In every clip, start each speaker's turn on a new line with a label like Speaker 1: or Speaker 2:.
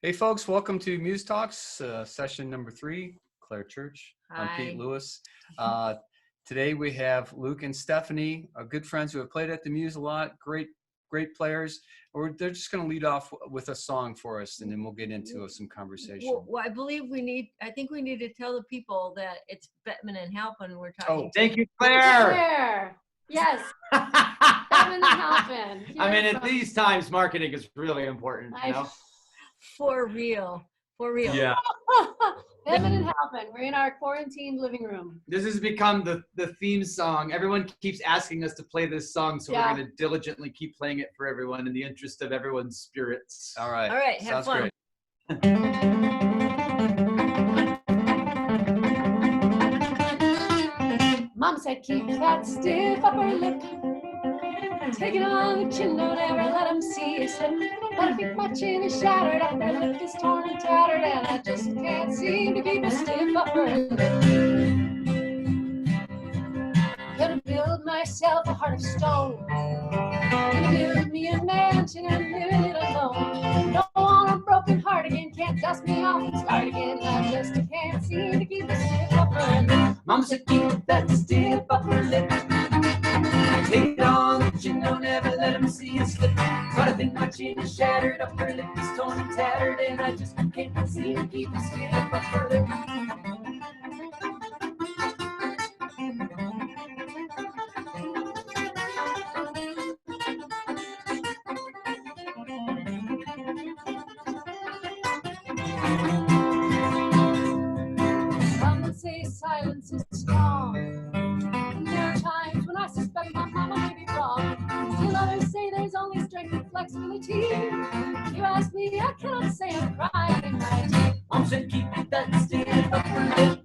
Speaker 1: Hey folks, welcome to Muse Talks, session number 3, Claire Church. I'm Pete
Speaker 2: Hi.
Speaker 1: Lewis. Today we have Luke and Stephanie, good friends who have played at the Muse a lot, great players. They're just going to lead off with a song for us, and then we'll get into some conversation.
Speaker 2: Well, I think we need to tell the people that it's Bettman and Halpin we're talking to.
Speaker 3: Thank you, Claire.
Speaker 4: Claire. Yes. Bettman and Halpin.
Speaker 3: I mean, at these times, marketing is really important, you know?
Speaker 2: For real.
Speaker 3: Yeah.
Speaker 4: Bettman and Halpin. We're in our quarantined living room.
Speaker 3: This has become the theme song. Everyone keeps asking us to play this song, so we're going to diligently keep playing it for everyone in the interest of everyone's spirits.
Speaker 1: All right.
Speaker 2: All right, have fun.
Speaker 1: Great.
Speaker 4: Mom said, keep that stiff upper lip. Take it on the chin, don't ever let them see you slip. But I think my chin is shattered, upper lip is torn and tattered, and I just can't seem to keep a stiff upper lip. Gonna build myself a heart of stone. Gonna build me a mansion and live in it alone. Don't want a broken heart again, can't dust me off and start again. I just can't seem to keep a stiff upper lip. Mom said, keep that stiff upper lip. Take it on the chin, don't ever let them see you slip. But I think my chin is shattered, upper lip is torn and tattered, and I just can't seem to keep a stiff upper lip. Some would say silence is strong. And there are times when I suspect my mama may be wrong. Still others say there's only strength and flexibility. You ask me, I cannot say I'm crying right. Mom said keep that stiff upper lip.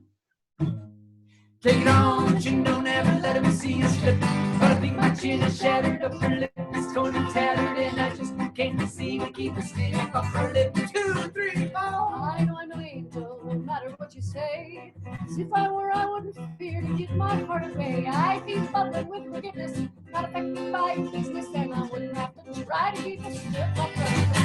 Speaker 4: Take it on the chin, don't ever let him see you slip. But I think my chin is shattered, upper lip is torn and tattered, and I just can't seem to keep a stiff upper lip. 2, 3, 4. I know I'm an angel, no matter what you say. As if I were, I wouldn't fear to give my heart away. I keep bubbling with forgiveness, not affected by business, and I wouldn't have to try to keep a stiff upper lip.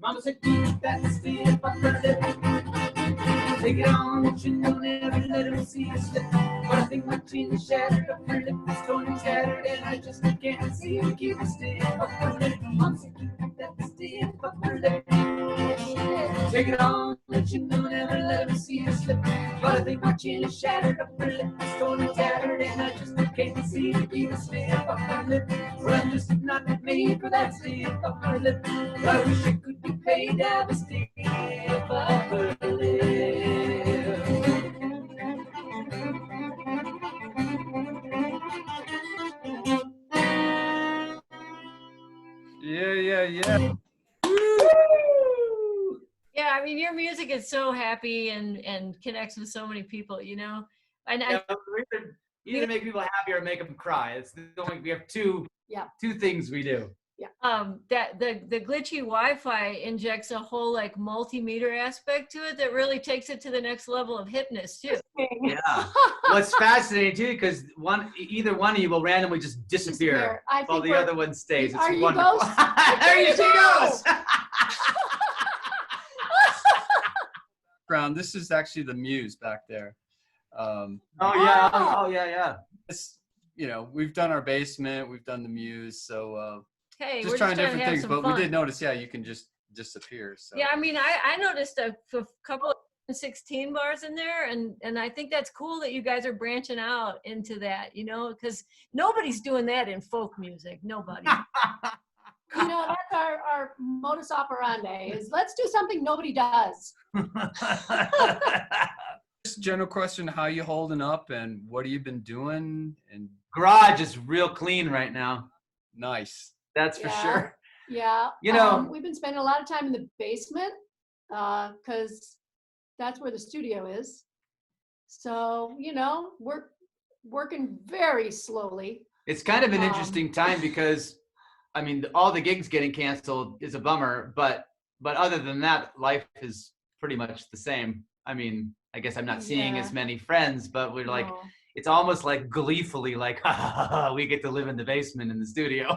Speaker 4: Mama said keep that stiff upper lip. Take it on the chin, don't ever let him see you slip. But I think my chin is shattered, upper lip is torn and tattered, and I just can't seem to keep a stiff upper lip. Mama said keep that stiff upper lip. Take it on the chin, don't ever let him see you slip. But I think my chin is shattered, upper lip is torn and tattered, and I just can't seem to keep a stiff upper lip. Well, I'm just not made for that stiff upper lip. I wish I could be paid to have a stiff upper lip.
Speaker 1: Yeah.
Speaker 2: Yeah, I mean your music is so happy and connects with so many people, you know. And
Speaker 3: You either make people happy or make them cry. It's the only, we have two things we do.
Speaker 2: that the glitchy Wi-Fi injects a whole like multimeter aspect to it that really takes it to the next level of hipness too.
Speaker 3: Yeah. Well, it's fascinating too because either one of you will randomly just disappear while the other one stays. It's wonderful. There she goes.
Speaker 1: This is actually the Muse back there.
Speaker 3: Oh yeah.
Speaker 1: It's, we've done our basement, we've done the Muse, so
Speaker 2: Hey,
Speaker 1: just
Speaker 2: we're
Speaker 1: trying
Speaker 2: just
Speaker 1: different things, but we did notice, you can just disappear. So.
Speaker 2: Yeah, I mean, I noticed a couple of 16 bars in there, and I think that's cool that you guys are branching out into that, because nobody's doing that in folk music. Nobody.
Speaker 4: That's our modus operandi is let's do something nobody does.
Speaker 1: Just general question, how you holding up and what have you been doing? And
Speaker 3: garage is real clean right now.
Speaker 1: Nice.
Speaker 3: That's for sure.
Speaker 4: Yeah. We've been spending a lot of time in the basement because that's where the studio is. So, we're working very slowly.
Speaker 3: It's kind of an interesting time because, all the gigs getting canceled is a bummer, but other than that, life is pretty much the same. I mean, I guess I'm not seeing as many friends, but we're like, it's almost like gleefully like, ha, ha, ha, ha, we get to live in the basement in the studio.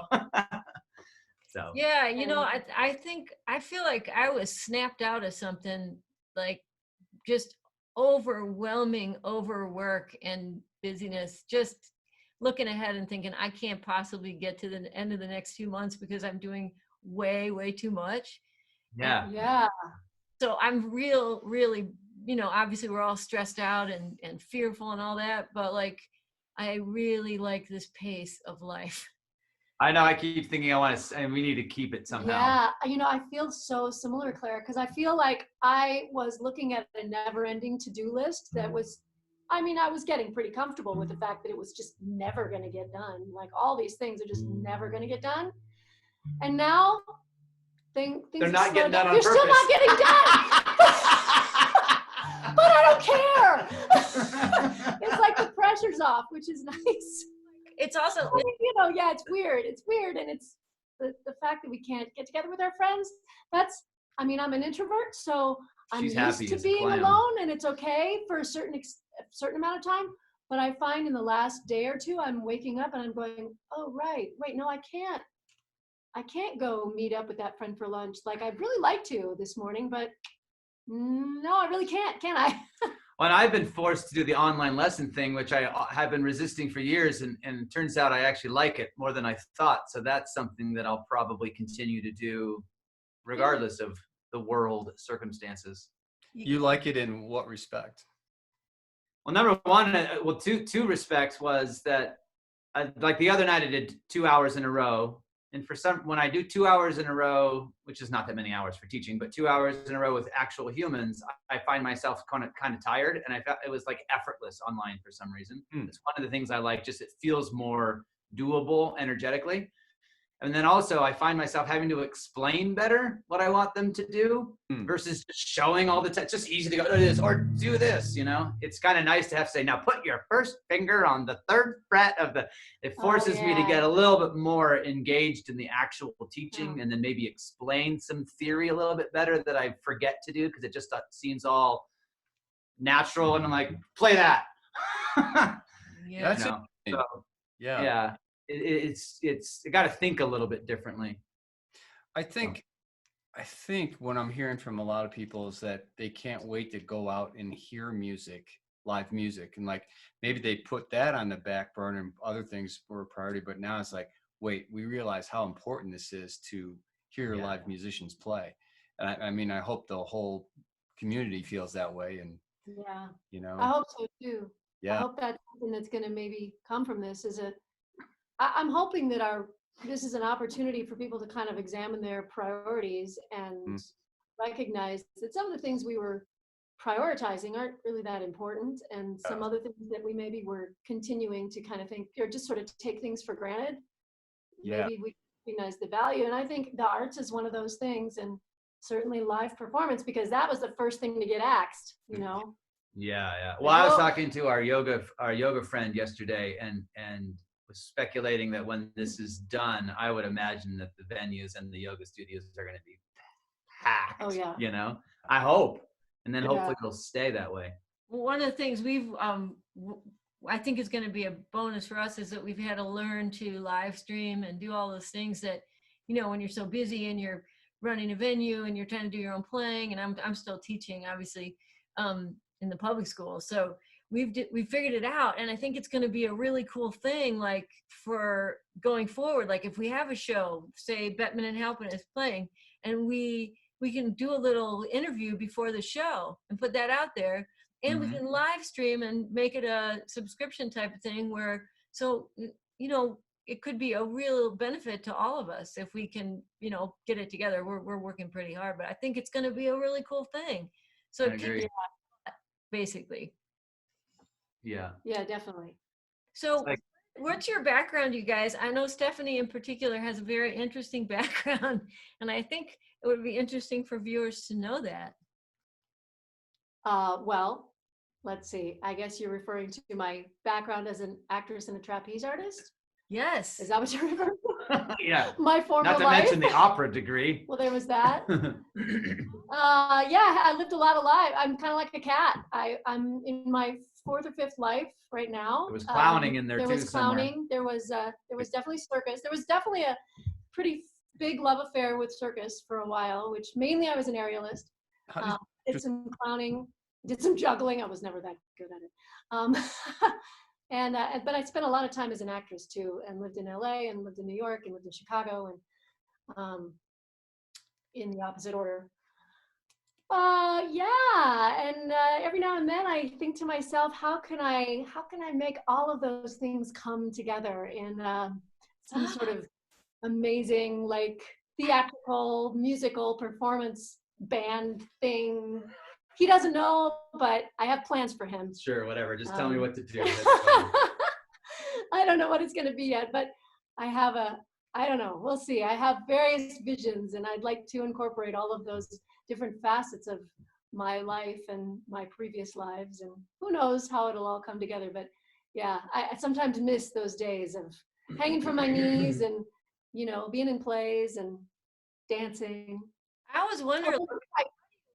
Speaker 3: So
Speaker 2: yeah, you know, I feel like I was snapped out of something, like just overwhelming overwork and busyness, just looking ahead and thinking I can't possibly get to the end of the next few months because I'm doing way too much.
Speaker 3: yeah.
Speaker 2: So I'm really, you know, obviously we're all stressed out and fearful and all that, but like I really like this pace of life.
Speaker 3: I know, I keep thinking and we need to keep it somehow.
Speaker 4: Yeah, you know, I feel so similar, Claire, because I feel like I was looking at a never-ending to-do list that was, I mean, I was getting pretty comfortable with the fact that it was just never going to get done. Like all these things are just never going to get done. And now things
Speaker 3: They're not getting done on
Speaker 4: They're
Speaker 3: purpose.
Speaker 4: still not getting done. But I don't care. It's like the pressure's off, which is nice.
Speaker 2: It's also,
Speaker 4: you know, yeah, it's weird. It's weird. And it's the fact that we can't get together with our friends. That's, I mean, I'm an introvert, so I'm used to being alone, and it's okay for a certain amount of time. But I find in the last day or two, I'm waking up and I'm going, oh, right, wait, no, I can't go meet up with that friend for lunch. Like I'd really like to this morning, but no, I really can't, can I?
Speaker 3: Well, and I've been forced to do the online lesson thing, which I have been resisting for years, and it turns out I actually like it more than I thought. So that's something that I'll probably continue to do regardless of the world circumstances.
Speaker 1: You like it in what respect?
Speaker 3: Well, number one, well, two respects was that like the other night I did 2 hours in a row. And when I do 2 hours in a row, which is not that many hours for teaching, but 2 hours in a row with actual humans, I find myself kind of tired, and I felt it was like effortless online for some reason. It's one of the things I like. Just it feels more doable energetically. And then also I find myself having to explain better what I want them to do versus just showing all the time. It's just easy to go do this or do this, you know. It's kind of nice to have to say, now put your first finger on the 3rd fret of the, it forces me to get a little bit more engaged in the actual teaching and then maybe explain some theory a little bit better that I forget to do because it just seems all natural. And I'm like, play that.
Speaker 1: Yeah. That's
Speaker 3: yeah. It's you got to think a little bit differently.
Speaker 1: I think what I'm hearing from a lot of people is that they can't wait to go out and hear music, live music, and like maybe they put that on the back burner and other things were a priority, but now it's like, wait, we realize how important this is to hear live musicians play. And I mean, I hope the whole community feels that way. And you know,
Speaker 4: I hope so too.
Speaker 1: Yeah,
Speaker 4: I hope that's something that's going to maybe come from this. I'm hoping that this is an opportunity for people to kind of examine their priorities and recognize that some of the things we were prioritizing aren't really that important, and some other things that we maybe were continuing to kind of think or just sort of take things for granted. Maybe we recognize the value, and I think the arts is one of those things, and certainly live performance, because that was the first thing to get axed, you know.
Speaker 3: Yeah. Well, I was talking to our yoga friend yesterday, and was speculating that when this is done, I would imagine that the venues and the yoga studios are going to be packed.
Speaker 4: Oh yeah.
Speaker 3: You know, I hope, and then hopefully it'll stay that way.
Speaker 2: One of the things I think is going to be a bonus for us is that we've had to learn to live stream and do all those things that, you know, when you're so busy and you're running a venue and you're trying to do your own playing, and I'm still teaching, obviously, in the public school. So we've figured it out, and I think it's going to be a really cool thing, like for going forward. Like if we have a show, say Bettman and Halpin is playing, and we can do a little interview before the show and put that out there, and we can live stream and make it a subscription type of thing where, so, you know, it could be a real benefit to all of us if we can, you know, get it together. We're working pretty hard, but I think it's going to be a really cool thing. So basically.
Speaker 3: Yeah,
Speaker 4: definitely.
Speaker 2: So what's your background, you guys? I know Stephanie in particular has a very interesting background, and I think it would be interesting for viewers to know that.
Speaker 4: Well, let's see. I guess you're referring to my background as an actress and a trapeze artist?
Speaker 2: Yes.
Speaker 4: Is that what you're referring to?
Speaker 3: Yeah.
Speaker 4: my former
Speaker 3: Not to
Speaker 4: life.
Speaker 3: mention the opera degree.
Speaker 4: Well, there was that. Yeah, I lived a lot of life. I'm kind of like a cat. I'm in my 4th or 5th life right now.
Speaker 3: There was clowning in there
Speaker 4: There
Speaker 3: too
Speaker 4: was
Speaker 3: somewhere.
Speaker 4: clowning. There was definitely circus. There was definitely a pretty big love affair with circus for a while, which mainly I was an aerialist.
Speaker 1: How
Speaker 4: Did some clowning, did some juggling. I was never that good at it. But I spent a lot of time as an actress too, and lived in LA and lived in New York and lived in Chicago, and in the opposite order. Yeah, and every now and then I think to myself, how can I make all of those things come together in some sort of amazing, like, theatrical musical performance band thing. He doesn't know, but I have plans for him.
Speaker 3: Sure, whatever. Just tell me what to do.
Speaker 4: I don't know what it's going to be yet, but I don't know. We'll see. I have various visions, and I'd like to incorporate all of those different facets of my life and my previous lives, and who knows how it'll all come together. But yeah, I sometimes miss those days of hanging from my knees and, being in plays and dancing.
Speaker 2: I always wonder.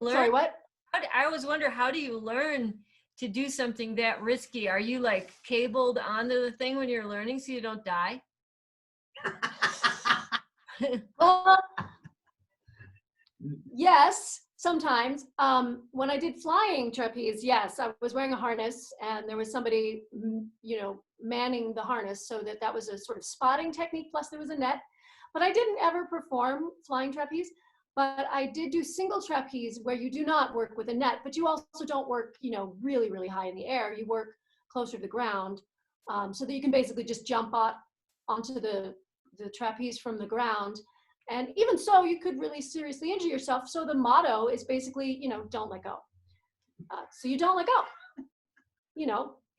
Speaker 4: Sorry, what?
Speaker 2: I always wonder, how do you learn to do something that risky? Are you like cabled onto the thing when you're learning so you don't die?
Speaker 4: Yes, sometimes. When I did flying trapeze, yes, I was wearing a harness, and there was somebody, manning the harness, so that was a sort of spotting technique. Plus, there was a net. But I didn't ever perform flying trapeze. But I did do single trapeze, where you do not work with a net, but you also don't work, really, really high in the air. You work closer to the ground, so that you can basically just jump onto the trapeze from the ground. And even so, you could really seriously injure yourself. So the motto is basically, don't let go. So you don't let go,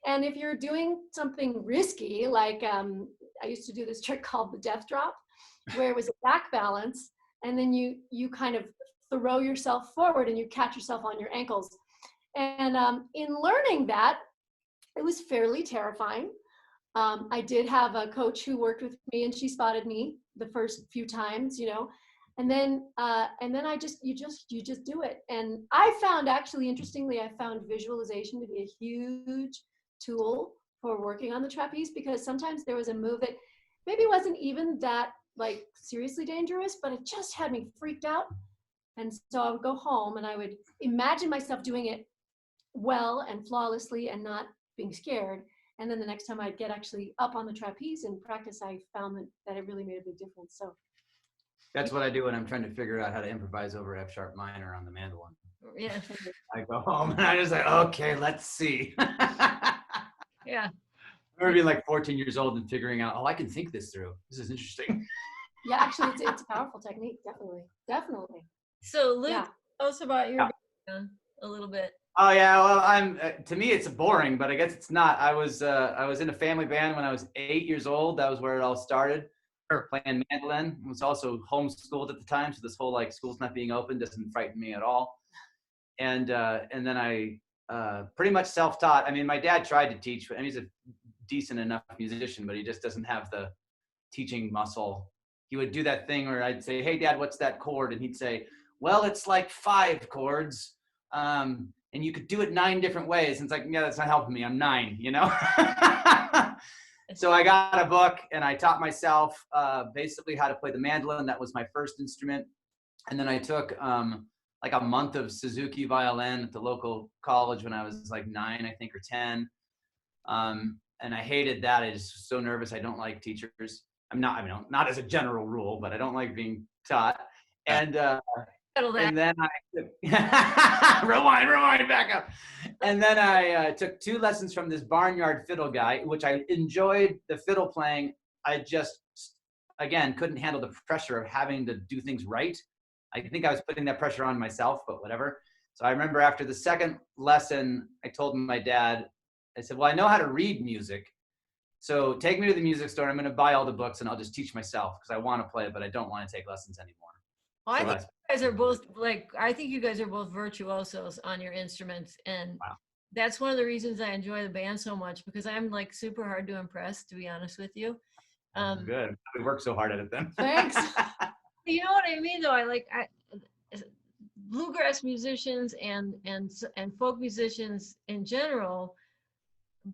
Speaker 4: and if you're doing something risky, like I used to do this trick called the death drop, where it was a back balance. And then you kind of throw yourself forward and you catch yourself on your ankles. And in learning that, it was fairly terrifying. I did have a coach who worked with me, and she spotted me the first few times, and then you just do it. And I found, actually, interestingly, I found visualization to be a huge tool for working on the trapeze, because sometimes there was a move that maybe wasn't even that, like, seriously dangerous, but it just had me freaked out. And so I would go home and I would imagine myself doing it well and flawlessly and not being scared. And then the next time I'd get actually up on the trapeze and practice, I found that it really made a big difference. So
Speaker 3: that's what I do when I'm trying to figure out how to improvise over F sharp minor on the mandolin.
Speaker 2: Yeah.
Speaker 3: I go home and I just like, okay, let's see.
Speaker 2: Yeah.
Speaker 3: I remember being like 14 years old and figuring out, I can think this through. This is interesting.
Speaker 4: Yeah, actually, it's a powerful technique. Definitely.
Speaker 2: So Luke,
Speaker 4: Yeah.
Speaker 2: tell us about your background a little bit.
Speaker 3: Oh yeah, well, to me it's boring, but I guess it's not. I was in a family band when I was 8 years old. That was where it all started. Playing mandolin. I was also homeschooled at the time, so this whole, like, school's not being open doesn't frighten me at all. And then I pretty much self-taught. I mean, my dad tried to teach, and he's a decent enough musician, but he just doesn't have the teaching muscle. He would do that thing where I'd say, "Hey, Dad, what's that chord?" And he'd say, "Well, it's like 5 chords, and you could do it 9 different ways." And it's like, yeah, that's not helping me. I'm 9, So I got a book and I taught myself basically how to play the mandolin. That was my first instrument. And then I took like a month of Suzuki violin at the local college when I was like 9, I think, or 10. And I hated that. I just was so nervous. I don't like teachers. Not as a general rule, but I don't like being taught. And then I rewind back up. And then I took 2 lessons from this barnyard fiddle guy, which I enjoyed the fiddle playing. I just, again, couldn't handle the pressure of having to do things right. I think I was putting that pressure on myself, but whatever. So I remember after the second lesson, I told my dad, I said, well, I know how to read music. So take me to the music store. I'm going to buy all the books and I'll just teach myself because I want to play it, but I don't want to take lessons anymore.
Speaker 2: Well, I think you guys are both virtuosos on your instruments. And that's one of the reasons I enjoy the band so much, because I'm like super hard to impress, to be honest with you.
Speaker 3: Good. We work so hard at it then.
Speaker 4: Thanks.
Speaker 2: You know what I mean, though. Bluegrass musicians and folk musicians in general,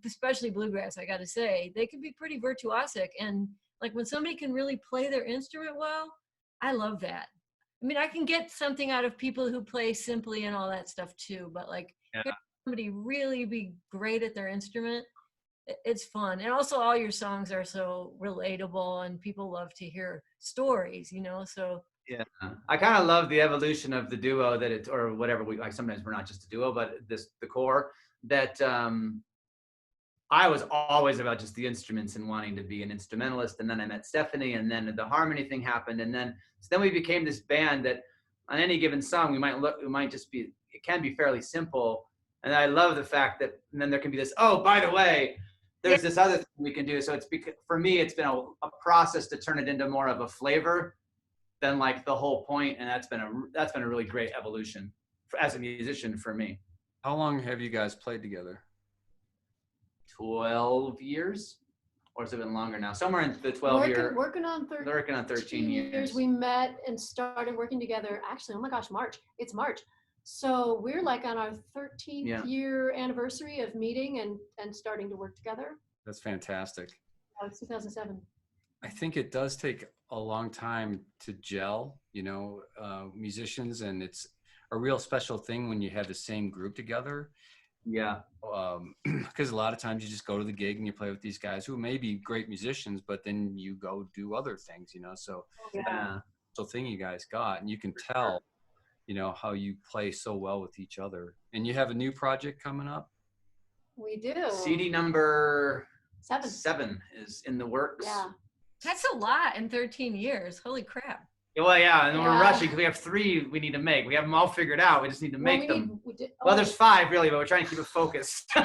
Speaker 2: especially bluegrass, I got to say, they can be pretty virtuosic. And like when somebody can really play their instrument well, I love that. I mean, I can get something out of people who play simply and all that stuff too, but like hearing somebody really be great at their instrument, it's fun. And also all your songs are so relatable and people love to hear stories, you know, so.
Speaker 3: Yeah, I kind of love the evolution of the duo that it, or whatever we like. Sometimes we're not just a duo, but the core that I was always about just the instruments and wanting to be an instrumentalist. And then I met Stephanie, and then the harmony thing happened. And then we became this band that on any given song, it can be fairly simple. And I love the fact that, and then there can be this, oh, by the way, there's this other thing we can do. So for me, it's been a process to turn it into more of a flavor than like the whole point. And that's been a really great evolution as a musician for me.
Speaker 1: How long have you guys played together?
Speaker 3: 12 years, or has it been longer now? Somewhere in the 12 year.
Speaker 4: Working on
Speaker 3: 13 years.
Speaker 4: We met and started working together. Actually, oh my gosh, March. It's March. So we're like on our 13th year anniversary of meeting and starting to work together.
Speaker 1: That's fantastic.
Speaker 4: It's 2007.
Speaker 1: I think it does take a long time to gel, you know, musicians, and it's a real special thing when you have the same group together.
Speaker 3: Yeah.
Speaker 1: Because a lot of times you just go to the gig and you play with these guys who may be great musicians, but then you go do other things, you know, so it's a thing you guys got, and you can tell, you know, how you play so well with each other. And you have a new project coming up?
Speaker 4: We do.
Speaker 3: CD number
Speaker 4: 7
Speaker 3: is in the works.
Speaker 4: Yeah.
Speaker 2: That's a lot in 13 years. Holy crap.
Speaker 3: Well, yeah, and we're rushing because we have 3 we need to make. We have them all figured out. We just need to make them. Well, there's 5 really, but we're trying to keep it focused.
Speaker 1: Do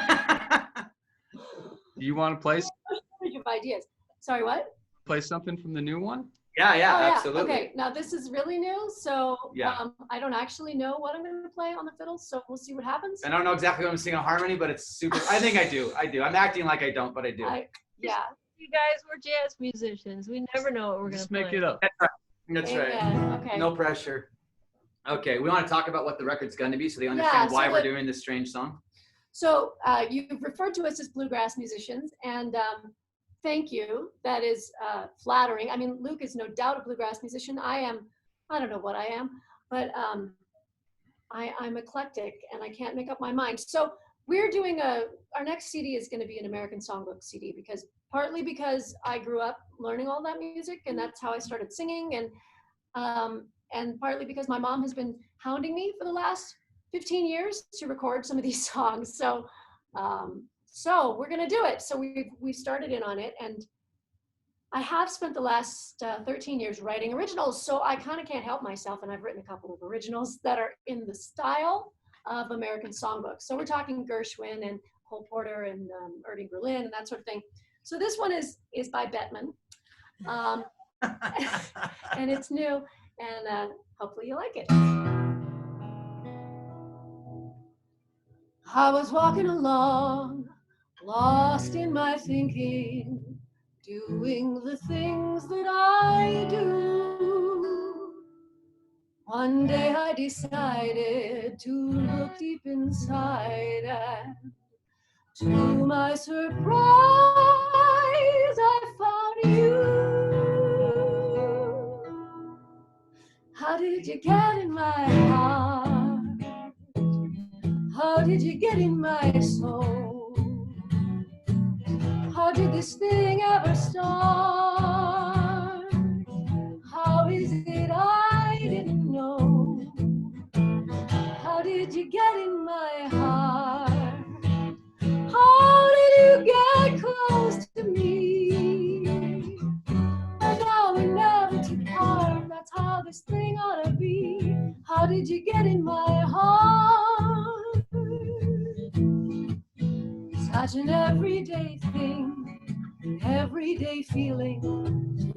Speaker 1: you want to play
Speaker 4: ideas? Sorry, what?
Speaker 1: Play something from the new one?
Speaker 3: Yeah, absolutely.
Speaker 4: Okay, now this is really new, so I don't actually know what I'm going to play on the fiddle, so we'll see what happens.
Speaker 3: I don't know exactly what I'm singing harmony, but it's super. I think I do. I'm acting like I don't, but I do.
Speaker 2: You guys, we're jazz musicians. We never know what we're going to play.
Speaker 1: Just make it up.
Speaker 3: That's right.
Speaker 4: Okay.
Speaker 3: No pressure. Okay, we want to talk about what the record's going to be so they understand why we're doing this strange song.
Speaker 4: So you've referred to us as bluegrass musicians, and thank you. That is flattering. I mean, Luke is no doubt a bluegrass musician. I don't know what I am, but I'm eclectic, and I can't make up my mind. So we're doing our next CD is going to be an American Songbook CD, partly because I grew up learning all that music, and that's how I started singing, and partly because my mom has been hounding me for the last 15 years to record some of these songs. So we're going to do it. So we started in on it, and I have spent the last 13 years writing originals, so I kind of can't help myself, and I've written a couple of originals that are in the style of American Songbook. So we're talking Gershwin and Cole Porter and Irving Berlin and that sort of thing. So this one is by Bettman, and it's new, and hopefully you like it. I was walking along, lost in my thinking, doing the things that I do. One day I decided to look deep inside, and to my surprise, I found you. How did you get in my heart? How did you get in my soul? How did this thing ever start? How is it I didn't know? How did you get in my heart? How did you get close to me? And now we never to part. That's how this thing ought to be. How did you get in my heart? Such an everyday thing, everyday feeling,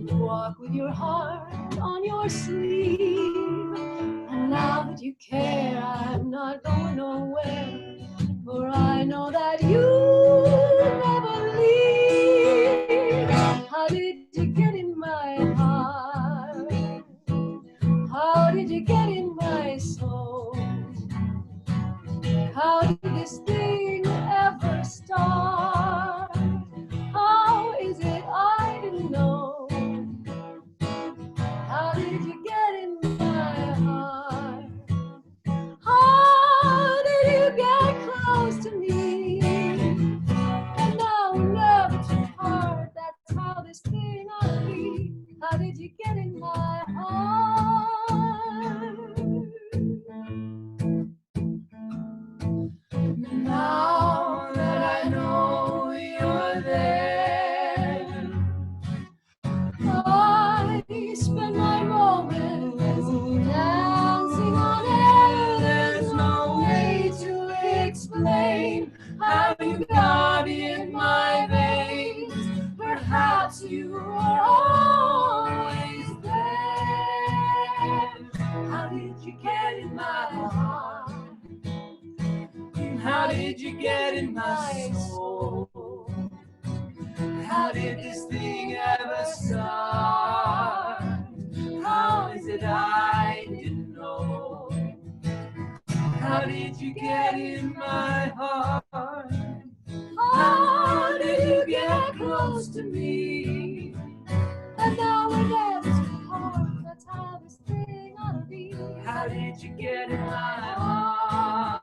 Speaker 4: to walk with your heart on your sleeve. And now that you care, I'm not going nowhere, for I know that you never leave. How did you this thing ever start? How is it I didn't know? How did you get in my heart? How did you get close to me? And now we're never to part. That's how this thing ought to be. How did you get in my heart? Now that I know you're there, I spend my moments dancing on air. There's no way to explain how you got in my veins. Perhaps you were always there. How did you get in my heart? How did you get in my soul? How did this thing ever start? How is it I didn't know? How did you get in my heart? How did you get close to me? And now we're never to part. That's how this thing ought to be. How did you get in my heart?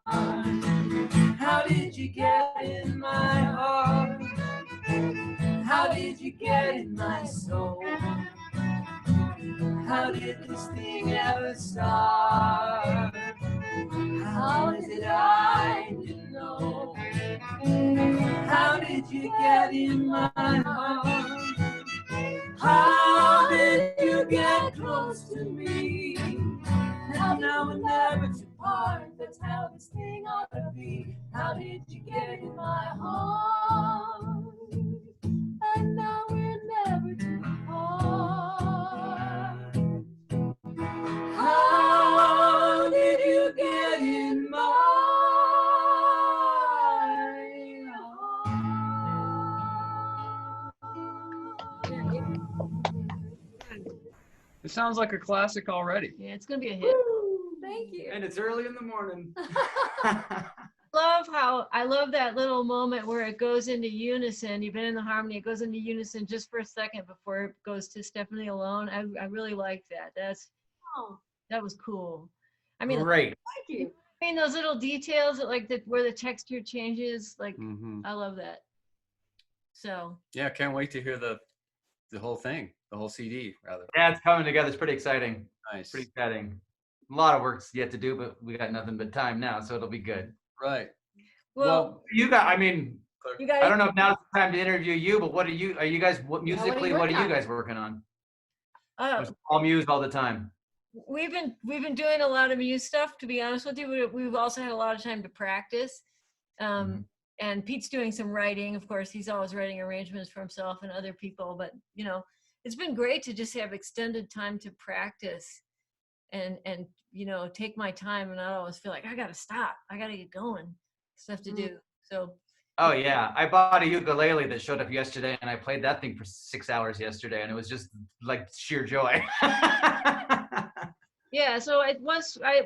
Speaker 4: How did you get in my heart? How did you get in my soul? How did this thing ever start? How is it I didn't know? How did you get in my heart? How did you get close to me? And now we're never to part. That's how this thing ought to be. How did you get in my heart? And now we're never to part. How did you get in my heart?
Speaker 1: It sounds like a classic already.
Speaker 2: Yeah, it's gonna be a hit.
Speaker 4: Woo, thank you.
Speaker 3: And it's early in the morning.
Speaker 2: I love that little moment where it goes into unison. You've been in the harmony, it goes into unison just for a second before it goes to Stephanie alone. I really like that. That was cool. I mean,
Speaker 3: Great.
Speaker 4: Thank you.
Speaker 2: I mean those little details that like where the texture changes, like
Speaker 1: Mm-hmm.
Speaker 2: I love that. So
Speaker 1: Yeah, can't wait to hear the whole thing, the whole CD rather.
Speaker 3: Yeah, it's coming together. It's pretty exciting.
Speaker 1: Nice.
Speaker 3: Pretty exciting. A lot of work's yet to do, but we got nothing but time now, so it'll be good.
Speaker 1: Right.
Speaker 2: well,
Speaker 3: You got, I mean,
Speaker 2: you guys
Speaker 3: I don't know if now's the time to interview you, but what are you guys, what
Speaker 4: Yeah, what are
Speaker 3: musically,
Speaker 4: you
Speaker 3: what are
Speaker 4: working
Speaker 3: you
Speaker 4: on?
Speaker 3: guys working on?
Speaker 2: uh,
Speaker 3: It's all Muse all the time.
Speaker 2: we've been doing a lot of Muse stuff, to be honest with you. We've also had a lot of time to practice. And Pete's doing some writing. Of course, he's always writing arrangements for himself and other people, but you know, it's been great to just have extended time to practice and you know, take my time and not always feel like I gotta stop, I gotta get going, stuff to do. So
Speaker 3: Oh yeah, I bought a ukulele that showed up yesterday, and I played that thing for 6 hours yesterday, and it was just like sheer joy.
Speaker 2: yeah, so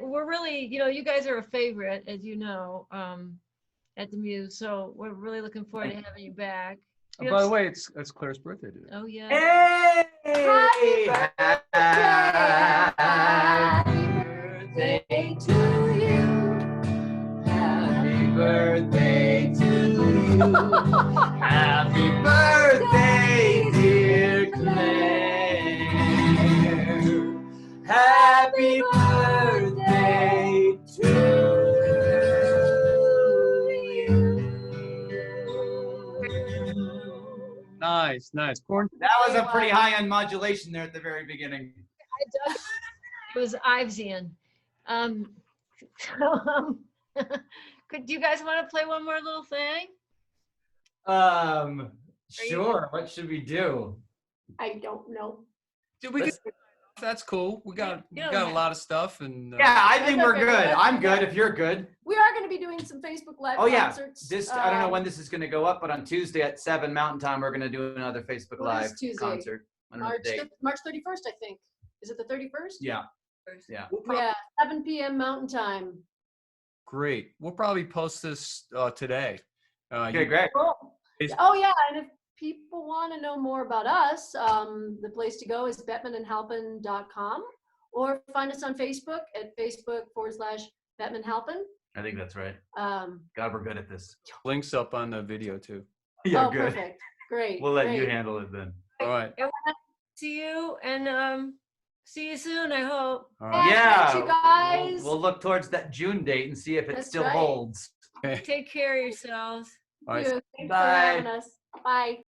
Speaker 2: we're really, you know, you guys are a favorite, as you know, at the Muse. So we're really looking forward to having you back.
Speaker 1: Oh, by the way, it's Claire's birthday today.
Speaker 2: Oh yeah.
Speaker 3: Hey!
Speaker 4: Happy birthday to you.
Speaker 3: Happy birthday to you. Happy birthday, dear Claire. Happy birthday to you.
Speaker 1: Nice. Corn.
Speaker 3: That was a pretty high-end modulation there at the very beginning.
Speaker 2: I dug it. It was Ivesian. Could you guys want to play one more little thing?
Speaker 3: Sure. What should we do?
Speaker 4: I don't know.
Speaker 1: Dude, we
Speaker 3: Let's-
Speaker 1: could, that's cool. We got
Speaker 2: Yeah.
Speaker 1: a lot of stuff and
Speaker 3: Yeah, I think
Speaker 4: That's
Speaker 3: we're
Speaker 4: okay.
Speaker 3: good.
Speaker 4: Let's
Speaker 3: I'm
Speaker 4: do
Speaker 3: good
Speaker 4: that.
Speaker 3: if you're good.
Speaker 4: We are going to be doing some Facebook Live
Speaker 3: Oh yeah,
Speaker 4: concerts.
Speaker 3: this I don't know when this is going to go up, but on Tuesday at 7 Mountain Time, we're going to do another Facebook
Speaker 4: What is
Speaker 3: Live
Speaker 4: Tuesday?
Speaker 3: concert. I don't know
Speaker 4: March,
Speaker 3: the date.
Speaker 4: March 31st, I think. Is it the 31st?
Speaker 3: Yeah, yeah.
Speaker 4: Yeah, 7 p.m. Mountain Time.
Speaker 1: Great. We'll probably post this today.
Speaker 3: Okay,
Speaker 1: You-
Speaker 3: great.
Speaker 4: Cool.
Speaker 1: Is-
Speaker 4: Oh yeah, and if people want to know more about us, the place to go is bettmanandhalpin.com, or find us on Facebook at Facebook.com/BettmanHalpin.
Speaker 3: I think that's right.
Speaker 4: Um,
Speaker 3: God, we're good at this.
Speaker 1: Links up on the video too.
Speaker 3: Yeah,
Speaker 4: oh,
Speaker 3: good.
Speaker 4: perfect. Great.
Speaker 3: We'll let you
Speaker 4: great.
Speaker 3: handle it then.
Speaker 1: All right.
Speaker 2: See you and see you soon, I hope.
Speaker 1: All right.
Speaker 3: Yeah.
Speaker 4: Thanks, you guys.
Speaker 3: We'll look towards that June date and see if it
Speaker 4: That's
Speaker 3: still
Speaker 4: right.
Speaker 3: holds.
Speaker 1: Okay.
Speaker 2: Take care of yourselves.
Speaker 1: All right.
Speaker 4: Thank you. Thanks
Speaker 3: Bye.
Speaker 4: for having us. Bye.